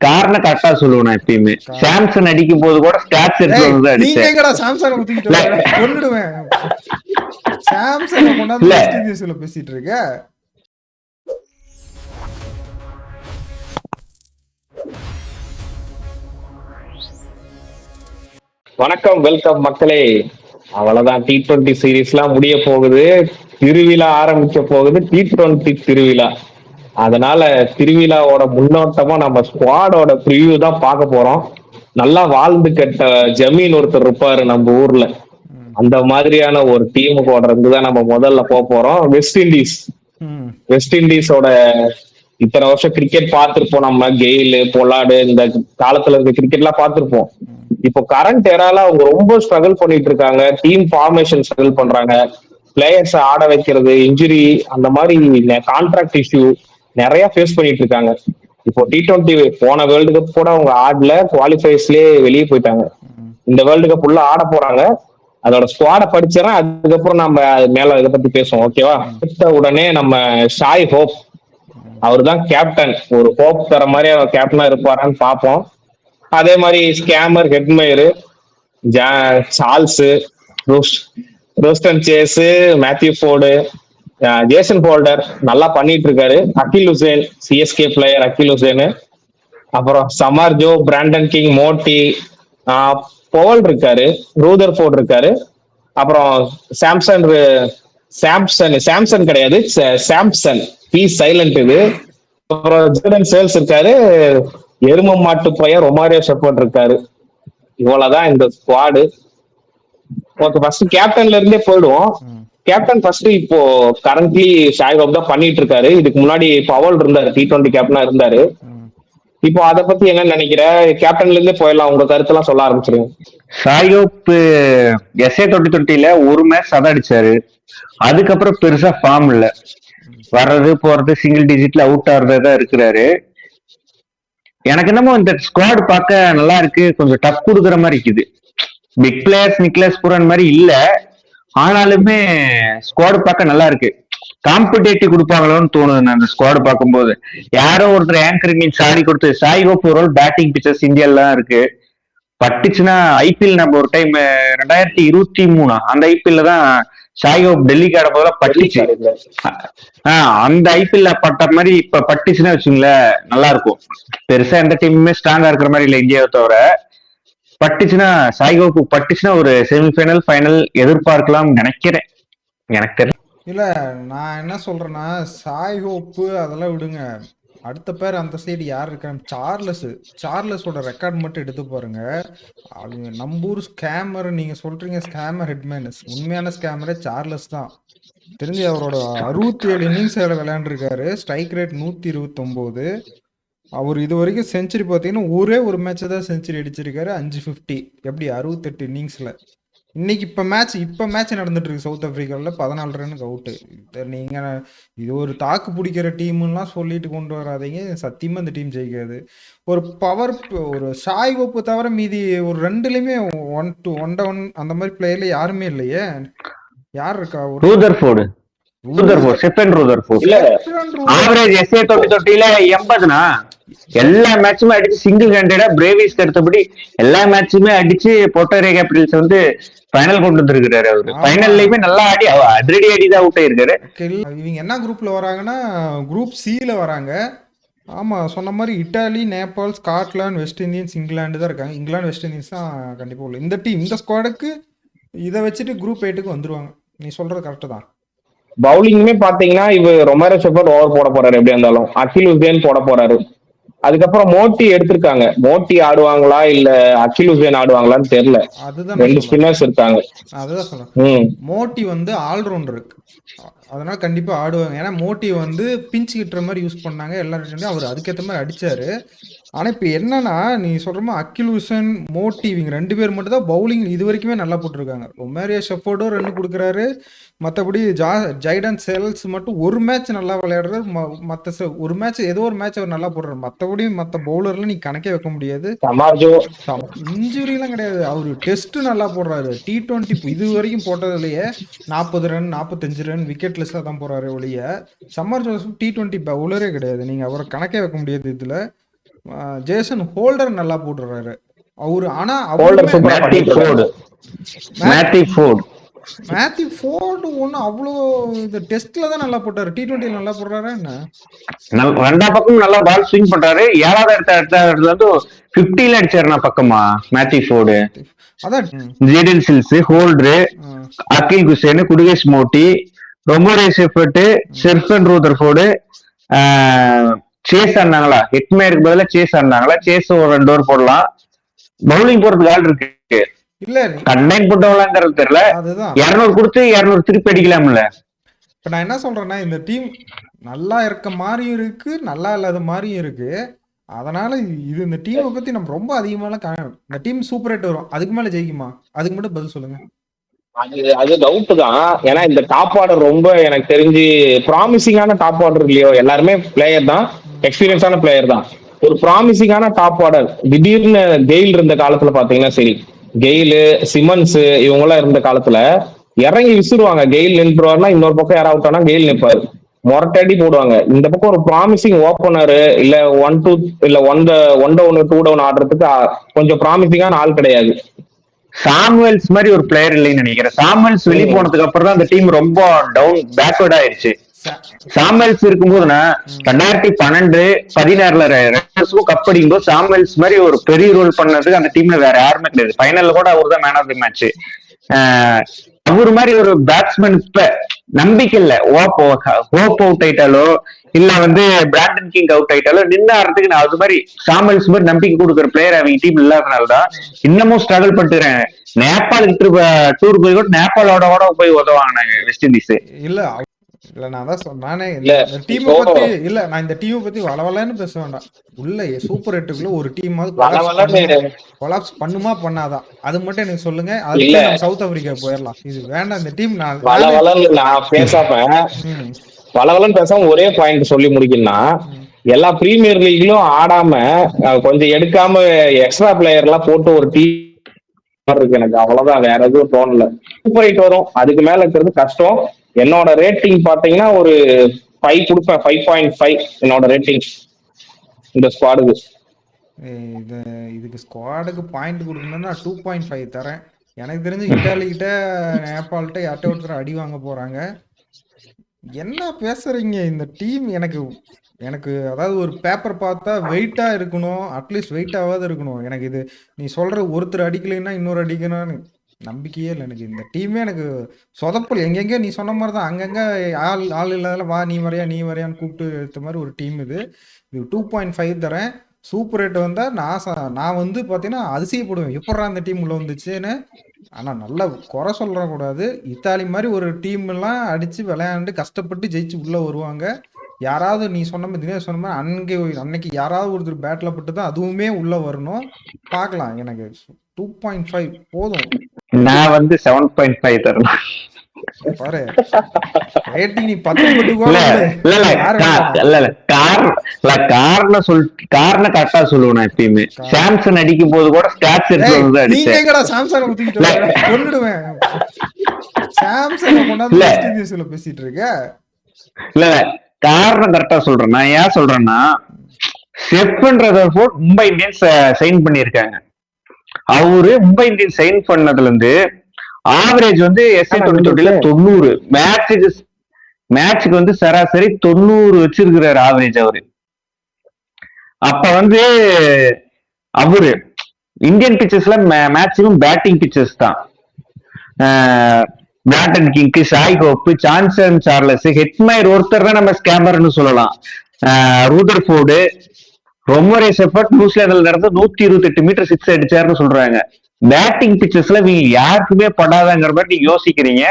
காரணம் கரெக்டா சொல்லுவேன் நான் எப்பயுமே. சாம்சன் அடிக்கும் போது கூட ஸ்டாட்ஸ் எடுத்து வந்து நீங்க அடிச்சேன். எங்கடா சாம்சங் ஊத்திக்கிட்டு வர? கொன்னுடுவேன். சாம்சங் கொண்டாந்து இல்ல. வெஸ்ட் இண்டீஸ்ல பேசிட்டு இருக்க. வணக்கம், வெல்கம் மக்களே. அவ்வளவுதான், T20 சீரீஸ்லாம் முடிய போகுது. திருவிழா ஆரம்பிக்க போகுது, T20 திருவிழா. அதனால திருவிழாவோட முன்னோட்டமா நம்ம ஸ்குவாடோட ப்ரிவியூ தான் பார்க்க போறோம். நல்லா வாழ்ந்து கெட்ட ஜமீன் ஒருத்தர் இருப்பாரு நம்ம ஊர்ல. அந்த மாதிரியான ஒரு டீமுக்கு தான் நம்ம முதல்ல போக போறோம். West Indies. வெஸ்ட் இண்டீஸோட இத்தனை வருஷம் கிரிக்கெட் பார்த்திருப்போம் நம்ம. கெயில், பொலாடு, இந்த காலத்துல இருக்க கிரிக்கெட் எல்லாம் பார்த்திருப்போம். இப்போ கரண்ட் எரால அவங்க ரொம்ப ஸ்ட்ரகிள் பண்ணிட்டு இருக்காங்க. டீம் ஃபார்மேஷன் ஸ்ட்ரகிள் பண்றாங்க. பிளேயர்ஸ் ஆட வைக்கிறது, இன்ஜுரி, அந்த மாதிரி கான்ட்ராக்ட் இஷ்யூ நிறைய ஃபேஸ் பண்ணிட்டு இருக்காங்க. இப்போ T20 போன வேர்ல்டு கப் கூட அவங்க ஆடல, குவாலிஃபைஸ்லயே வெளியே போயிட்டாங்க. இந்த வேர்ல்டு கப் உள்ள ஆட போறாங்க. அதோட ஸ்குவாட படிச்சேன்னா அதுக்கப்புறம் நம்ம மேல இதை பத்தி பேசுவோம், ஓகேவா? உடனே நம்ம ஷாய் ஹோப், அவர் தான் கேப்டன். ஒரு ஹோப் தர மாதிரி அவர் கேப்டனா இருப்பாரான்னு பார்ப்போம். அதே மாதிரி ஸ்கேமர், Hetmyer, Charles, Roston Chase, Matthew Forde, Jason Holder நல்லா பண்ணிட்டு இருக்காரு. Akeal Hosein, CSK player Akeal Hosein. அப்புறம் சமார்ஜோ, பிராண்டன் கிங், மோட்டி, போவல் இருக்காரு, ரூதர் ஃபோர்ட் இருக்காரு. அப்புறம் சாம்சன் கிடையாது, சாம்சன், பி சைலண்ட் இது. அப்புறம் ஜேடன் சேல்ஸ் இருக்காரு, எரும மாட்டு பையன் ரொமாரியோ ஷெப்பர்ட் இருக்காரு. இவ்வளவுதான் இந்த ஸ்குவாடு. ஓகே, ஃபர்ஸ்ட் கேப்டன்ல இருந்தே போயிடுவோம். கேப்டன் ஃபர்ஸ்ட் இப்போ கரண்ட்லி ஷாய்ஹோப் தான் பண்ணிட்டு இருக்காரு. இதுக்கு முன்னாடி பவல் இருந்தாரு, T20 கேப்டனா இருந்தாரு. இப்போ அதை பத்தி என்ன நினைக்கிற? கேப்டன்ல இருந்தே போயிடலாம், உங்க கருத்தெல்லாம் சொல்ல ஆரம்பிச்சிருங்க. ஷாய்ஹோப் SA 2020 ஒரு மேட்ச் சதம் அடிச்சாரு. அதுக்கப்புறம் பெருசா ஃபார்ம் இல்ல, வர்றது போறது சிங்கிள் டிஜிட்ல அவுட் ஆடுறதா இருக்கிறாரு. எனக்கு என்னமோ இந்த ஸ்குவாட் பார்க்க நல்லா இருக்கு, கொஞ்சம் டஃப் கொடுக்குற மாதிரி இருக்குது. பிக் பிளேயர்ஸ் நிக்லஸ் புரன் மாதிரி இல்ல, ஆனாலுமே ஸ்குவாட் பார்க்க நல்லா இருக்கு. காம்படேட்டிவ் கொடுப்பாங்களோன்னு தோணுது அந்த ஸ்குவாட் பார்க்கும்போது. யாரோ ஒருத்தர் ஆங்கரிங் மீன்ஸ் ஆடி கொடுத்து ஷாய்ஹோப் ஒரு பேட்டிங் பிச்சர்ஸ் இந்தியாலாம் இருக்கு. பட்டுச்சுன்னா ஐபிஎல் நம்ம ஒரு டைம் 2023 அந்த ஐபிஎல்ல தான் ஷாய்ஹோப் டெல்லிக்கு ஆட போதெல்லாம் பட்டுச்சு. அந்த ஐபிஎல்ல பட்ட மாதிரி இப்ப பட்டுச்சுன்னா வச்சுங்களேன் நல்லா இருக்கும். பெருசா எந்த டீமுமே ஸ்ட்ராங்கா இருக்கிற மாதிரி இல்லை இந்தியாவை தவிர. பட்டுச்சுன்னா ஷாய்ஹோப் பட்டுச்சுன்னா ஒரு செமிஃபைனல் ஃபைனல் எதிர்பார்க்கலாம் நினைக்கிறேன். எனக்கு தெரியல. இல்ல, நான் என்ன சொல்றேன்னா, ஷாய்ஹோப்பு அதெல்லாம் விடுங்க. அடுத்த பேர் அந்த சைடு யார் இருக்காங்க? சார்லஸோட ரெக்கார்ட் மட்டும் எடுத்து பாருங்க. அவங்க நம்பூர் ஸ்கேமர், நீங்க சொல்றீங்க ஸ்கேமர் ஹெட்மேன், உண்மையான ஸ்கேமரே சார்லஸ் தான். தெரிஞ்சு அவரோட 67 இன்னிங்ஸ் விளையாண்டுருக்காரு. Strike rate 129. அவர் இது வரைக்கும் செஞ்சுரி பார்த்தீங்கன்னா ஒரே ஒரு மேட்ச் தான் செஞ்சுரி அடிச்சிருக்காரு, 550. எப்படி 68 இன்னிங்ஸ்ல. இன்னைக்கு இப்போ மேட்ச் நடந்துட்டு இருக்கு சவுத் ஆப்பிரிக்காவில், 14 ரன்னுக்கு அவுட்டு. நீங்க இது ஒரு தாக்கு பிடிக்கிற டீம்லாம் சொல்லிட்டு கொண்டு வராதீங்க, சத்தியமா இந்த டீம் ஜெயிக்காது. ஒரு ஷாய்ஹோப் தவிர மீதி ஒரு ரெண்டுலயுமே 1-1 அந்த மாதிரி பிளேயர்ல யாருமே இல்லையே. யார் இருக்கா? ரூதர்ஃபோர்டு, செப்பன் ரூதர்ஃபோர்ட். ஆவரேஜ் SA 2020 80னா எல்லா மேட்சுமே அடிச்சு சிங்கிள் ஹேண்டடா பிரேவிஸ்க்கு அடுத்தபடி எல்லா மேட்சுமே அடிச்சு போர்ட்டோ கேபிட்டல்ஸ் வந்து ஃபைனல் கொண்டு வந்திருக்காரு. அவரு ஃபைனல்லையுமே நல்லா ஆடி அதிரடி அடிதான் அவுட் ஆயிருக்காரு. இவங்க என்ன குரூப்ல வராங்கன்னா, குரூப் சில வராங்க. ஆமா, சொன்ன மாதிரி Italy, Nepal, Scotland, west Indies, England தான் இருக்காங்க. இங்கிலாந்து, வெஸ்ட் இண்டீஸ் தான் கண்டிப்பா உள்ள இந்த டீம். இந்த ஸ்குவாடுக்கு இதை வச்சுட்டு குரூப் 8க்கு வந்துருவாங்க. நீ சொல்றது கரெக்ட் தான். பவுலிங்குமே பாத்தீங்கன்னா இவ ரொமாரியோ ஷெப்பர்ட் ஓவர் போட போறாரு, எப்படி இருந்தாலும் அகில் ஹுசேன் போட போறாரு. அதுக்கப்புறம் மோட்டி எடுத்திருக்காங்க. மோட்டி ஆடுவாங்களா இல்ல அகில் ஹுசேன் ஆடுவாங்களான்னு தெரியல. ரெண்டு ஸ்பின்னர்ஸ் இருக்காங்க. அதுதான் சொல்றேன், மோட்டி வந்து ஆல்ரவுண்டர் இருக்கு, அதனால கண்டிப்பா ஆடுவாங்க. ஏன்னா மோட்டி வந்து பிஞ்சு கிட்டுற மாதிரி யூஸ் பண்ணாங்க எல்லாரும், அவர் அதுக்கேற்ற மாதிரி அடிச்சாரு. ஆனா இப்ப என்னன்னா, நீ சொல்றமா அகில் ஹுசேன், மோட்டி, இவங்க 2 பேர் மட்டும் தான் பவுலிங் இது வரைக்குமே நல்லா போட்டிருக்காங்க. ரொமாரியோ ஷெப்பர்டும் 2 கொடுக்குறாரு. மற்றபடி ஜைடன் சேல்ஸ் மட்டும் ஒரு மேட்ச் நல்லா விளையாடுறாரு. மற்ற ஒரு மேட்ச் ஏதோ ஒரு மேட்ச் அவர் நல்லா போடுறாரு. மற்றபடி மற்ற பவுலர்ல நீ கணக்கே வைக்க முடியாது. இன்ஜுரி எல்லாம் கிடையாது. அவரு டெஸ்ட் நல்லா போடுறாரு. T20 இது வரைக்கும் போட்டதுலயே 40 ரன் 45 ரன் விக்கெட்லெஸ்ஸா தான் போறாரு ஒழிய. சம்மர் ஜோசப் T20 பவுலரே கிடையாது. நீங்க அவரை கணக்கே வைக்க முடியாது இதுல. ஜேசன் ஹோல்டர் நல்லா போட்டுறாரு அவரு. ஆனா ஹோல்டர் அவருமே சூப்பரா மேத்யூ பண்ணிட்டு இருக்காரு. Ford Matthew Ford Matthew Ford ஒன்றும் அவ்வளோ இந்த டெஸ்ட்ல தான் நல்லா போட்டாரு, T20 நல்லா போடுறாரா என்ன? ரெண்டா பக்கமும் நல்லா பால் ஸ்விங் பண்றாரு. 7வது இடத்துல வந்து 50ல அடிச்சாரு நான் பக்கமா மேத்யூ ஃபோர்டு. அதான் ஜேடன் சில்ஸ், ஹோல்டரு, அகில் குசேன், குடுகேஷ் மோட்டி, ரொமோரே செஃபர்ட், ஷெர்ஃபன் ரூதர்ஃபோர்டு, சேஸ் ஆனாங்களா, ஹெட்மேருக்கு பதிலா சேஸ் ஆனாங்களா, சேஸ் ஒரு 2 ஓவர் போடலாம். பவுலிங் போறதுக்கு ஆள் இருக்கு. இல்ல கண்டைன் போட்டவங்களாங்கிறது தெரியல. அதுதான் 200 கொடுத்து 200 திருப்பி அடிக்கலாம்ல. இப்ப நான் என்ன சொல்றேன்னா, இந்த டீம் நல்லா இருக்க மாதிரியும் இருக்கு, நல்லா இல்லாத மாதிரியும் இருக்கு. அதனால இது இந்த டீமை பத்தி நம்ம ரொம்ப அதிகமாலாம் இந்த டீம் சூப்பர் 8 வரும், அதுக்கு மேல ஜெயிக்குமா? அதுக்கு மட்டும் பதில் சொல்லுங்க. அது டவுட் தான். ஏன்னா இந்த டாப் ஆர்டர் ரொம்ப எனக்கு தெரிஞ்சு ப்ராமிசிங்கான டாப் ஆர்டர் இல்லையோ, எல்லாருமே பிளேயர் தான், எக்ஸ்பீரியன்ஸான பிளேயர் தான். ஒரு ப்ராமிசிங்கான டாப் ஆர்டர் திடீர்னு கெயில் இருந்த காலத்துல பாத்தீங்கன்னா சரி, கெயிலு, சிமன்ஸ் இவங்க எல்லாம் இருந்த காலத்துல இறங்கி விசிறுவாங்க. கெயில் நின்றுவாருன்னா இன்னொரு பக்கம் யாராவது அவுட் ஆனா கெயில் நிற்பாரு, மொரட்டடி போடுவாங்க. இந்த பக்கம் ஒரு ப்ராமிசிங் ஓப்பனர் இல்ல 1-2 இல்ல 1 2 டவுன் ஆடுறதுக்கு கொஞ்சம் ப்ராமிசிங்கான ஆள் கிடையாது. சாமுவேல்ஸ் மாதிரி ஒரு பிளேயர் இல்லைன்னு நினைக்கிறேன். சாமுவேல்ஸ் வெளியே போனதுக்கு அப்புறம் தான் அந்த டீம் ரொம்ப டவுன் பேக்வர்ட் ஆயிடுச்சு. சாமுவேல்ஸ் இருக்கும்போதுனா 2012 16ல ரெட்ஸுக்கும் கப் அடிக்கும்போது சாமுவேல்ஸ் மாதிரி ஒரு பெரிய ரோல் பண்ணதுக்கு அந்த டீம்ல வேற யாருமே கிடையாது. ஃபைனல்ல கூட அவர் தான் மேன் ஆஃப் தி மேட்ச். அவர் மாதிரி ஒரு பேட்ஸ்மேன் இப்ப நம்பிக்கை இல்ல. ஹோப் அவுட் ஆயிட்டாலோ இல்ல வந்து பிராண்டன் கிங் அவுட் ஆயிட்டாலோ நின்று ஆடுறதுக்கு நான் அது மாதிரி சாமுவேல்ஸ் மாதிரி நம்பிக்கை கொடுக்குற பிளேயர் அவங்க டீம் இல்லாதனாலதான் இன்னமும் ஸ்ட்ரகிள் பண்ணிட்டுறேன். நேபாளுக்கு டூர் போய் கூட நேபாளோட போய் உதவாங்க வெஸ்ட் இண்டீஸ். இல்ல நான் தான் சொன்னானே, இந்த டீமை பத்தி இல்ல, நான் இந்த டீமை பத்தி வளவலன்னு பேச வேண்டாம். உள்ள சூப்பர் 8க்குள்ள ஒரு டீம் கொலாப்ஸ் பண்ணுமா பண்ணாதான் அது மட்டும் எனக்கு சொல்லுங்க. அதுக்கு நம்ம சவுத் ஆப்பிரிக்கா போயிடலாம். இது வேண்டாம் இந்த டீம். நான் பலவலன்னு பேசாம ஒரே பாயிண்ட் சொல்லி முடிக்கணும்னா, எல்லா பிரீமியர் லீக்லயும் ஆடாம கொஞ்சம் எடுக்காம எக்ஸ்ட்ரா பிளேயர் எல்லாம் போட்டு ஒரு டீம் இருக்கு எனக்கு, அவ்வளவுதான், வேற எதுவும் தோணல. சூப்பர் 8 வரும், அதுக்கு மேல இருக்கிறது கஷ்டம். என்னோட ரேட்டிங் பாத்தீங்கன்னா ஒரு 5 கொடுப்பேன், 5.5 என்னோட ரேட்டிங் இந்த ஸ்குவாடுக்கு. இதுக்கு ஸ்குவாடுக்கு பாயிண்ட் கொடுக்கணும்னா 2.5 தரேன். எனக்கு தெரிஞ்சு இட்டாலி கிட்ட நேபாள்கிட்ட யார்ட்ட ஒருத்தர் அடி வாங்க போறாங்க. என்ன பேசுறீங்க? இந்த டீம் எனக்கு அதாவது ஒரு பேப்பர் பார்த்தா வெயிட்டா இருக்கணும், அட்லீஸ்ட் வெயிட்டாவது இருக்கணும். எனக்கு இது நீ சொல்ற ஒருத்தர் அடிக்கலைன்னா இன்னொரு அடிக்கணும்னு நம்பிக்கையே இல்லை எனக்கு. இந்த டீமே எனக்கு சொதப்பல். எங்கெங்க நீ சொன்ன மாதிரி தான், அங்கங்க ஆள் இல்லாத வா நீ வரையான்னு கூப்பிட்டு எடுத்த மாதிரி ஒரு டீம் இது. 2.5 தரேன். சூப்பர் 8 வந்தா நான் வந்து பாத்தீங்கன்னா அதிசயப்படுவேன், எப்படா அந்த டீம் உள்ள வந்துச்சுன்னு. ஆனா நல்லா குறை சொல்ற கூடாது. இத்தாலி மாதிரி ஒரு டீம் எல்லாம் அடிச்சு விளையாண்டு கஷ்டப்பட்டு ஜெயிச்சு உள்ள வருவாங்க. யாராவது நீ சொன்ன மாதிரி அன்னைக்கு யாராவது ஒருத்தர் பேட்ல பட்டு தான் அதுவுமே உள்ள வரணும். பார்க்கலாம். எனக்கு 2.5 போதும். நான் வந்து 7.5 தரேன். பாரு ரேட்டிங் நீ 10 போட்டு காரணம் கரெக்டா சொல்லுவேன். எப்பயுமே சாம்சன் அடிக்கும் போது கூட ஸ்டாட்ஸ் எடுத்து அடிச்சேன். சாம்சங் கொன்னுடுவேன். சாம்சங் கொண்டாந்து பேசிட்டு இருக்க. இல்ல காரணம் கரெக்டா சொல்றேன். நான் ஏன் சொல்றேன்னா, ஷெர்ஃபன் ரூதர்ஃபோர்ட் மும்பை இந்தியன்ஸ் சைன் பண்ணிருக்காங்க. அவரு மும்பை இந்தியன்ஸ் சைன் பண்ணதுல இருந்து ஆவரேஜ் வந்து எஸ்ஐ 90 மேட்சுக்கு வந்து சராசரி 90 வச்சிருக்கிறாரு ஆவரேஜ் அவரு. அப்ப வந்து அவரு இந்தியன் பிச்சர்ஸ்ல மேக்சிமம் பேட்டிங் பிச்சர்ஸ் தான். Brandon king, Shai Hope, sanction Charles, Hetmyer ஒருத்தர் தான் நம்ம ஸ்கேமர்னு சொல்லலாம். ரூதர்ஃபோர்டு, ரொமோரே செஃபர்ட் நியூசிலாந்துல நடந்து 128 மீட்டர் 6 அடிச்சாருன்னு சொல்றாங்க. பேட்டிங் பிச்சர்ஸ்ல நீங்க யாருக்குமே படாதாங்கிற மாதிரி நீங்க யோசிக்கிறீங்க.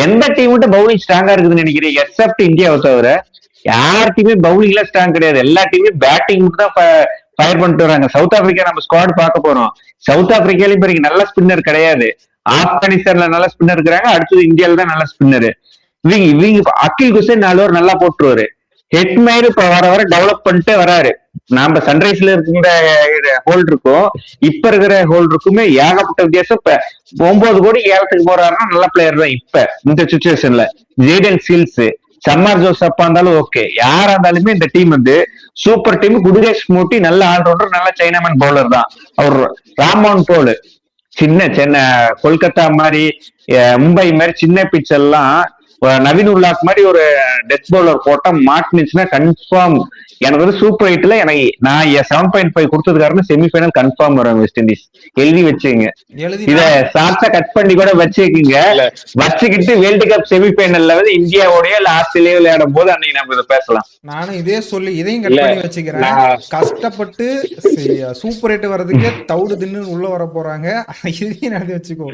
எந்த டீம் மட்டும் பவுலிங் ஸ்ட்ராங்கா இருக்குதுன்னு நினைக்கிறீங்க? எக்ஸப்ட் இந்தியாவை தவிர யாருக்குமே பவுலிங்ல ஸ்ட்ராங் கிடையாது. எல்லா டீமும் பேட்டிங் மட்டும் தான் ஃபயர் பண்ணிட்டு வராங்க. சவுத் ஆப்பிரிக்கா நம்ம ஸ்குவாட் பார்க்க போறோம். சவுத் ஆப்பிரிக்காலையும் பாருங்க நல்ல ஸ்பின்னர் கிடையாது. ஆப்கானிஸ்தான்ல நல்ல ஸ்பின்னர் இருக்கிறாங்க. அடுத்தது இந்தியாவில தான் நல்ல ஸ்பின்னர். இவங்க அகில் குசேன் 4 ஓவர் நல்லா போட்டுருவாரு. ஹெட்மயர் இப்ப வர டெவலப் பண்ணிட்டே வராரு. நாம சன்ரைஸ்ல இருக்கிற ஹோல்டருக்கும் இப்ப இருக்கிற ஹோல்டருக்குமே ஏகப்பட்ட வித்தியாசம். இப்ப 9 கோடி ஏலத்துக்கு போறாருன்னா நல்ல பிளேயர் தான் இப்ப இந்த சுச்சுவேஷன்ல. ஜேடன் சீல்ஸ், சம்மார் ஜோசப்பா இருந்தாலும் ஓகே, யாரா இருந்தாலுமே இந்த டீம் வந்து சூப்பர் டீம். குடிரேஷ் மூட்டி நல்ல ஆல்ரவுண்டர், நல்ல சைனாமேன் பவுலர் தான் அவர். ராமோன் போல் சின்ன கொல்கத்தா மாதிரி மும்பை மாதிரி சின்ன பிச் எல்லாம் நவீன் உல்லாக் மாதிரி ஒரு டெத் பவுலர் போட்டா மாட்டுனுச்சுன்னா கன்ஃபார்ம் எனக்கு வந்து சூப்பர் 8ல எனக்கு நான் 7.5 கொடுத்தது காரணம் செமிஃபைனல் கன்ஃபார்ம் வரும் வெஸ்ட் இண்டீஸ். எழுதி வச்சுங்க, இத ஷார்ட்டா கட் பண்ணி கூட வச்சுக்கீங்க. வச்சுக்கிட்டு வேர்ல்டு கப் செமிஃபைனல்ல வந்து இந்தியாவோடய இல்ல ஆஸ்திரேலியா விளையாடும் போது அன்னைக்கு நம்ம இதை பேசலாம். நானும் இதே சொல்லி இதையும் கட் பண்ணி வச்சுக்கிறேன். கஷ்டப்பட்டு சூப்பர் 8 வர்றதுக்கே தவிடு தின்னு உள்ள வர போறாங்க, இதையும் நடத்தி வச்சுக்கோ.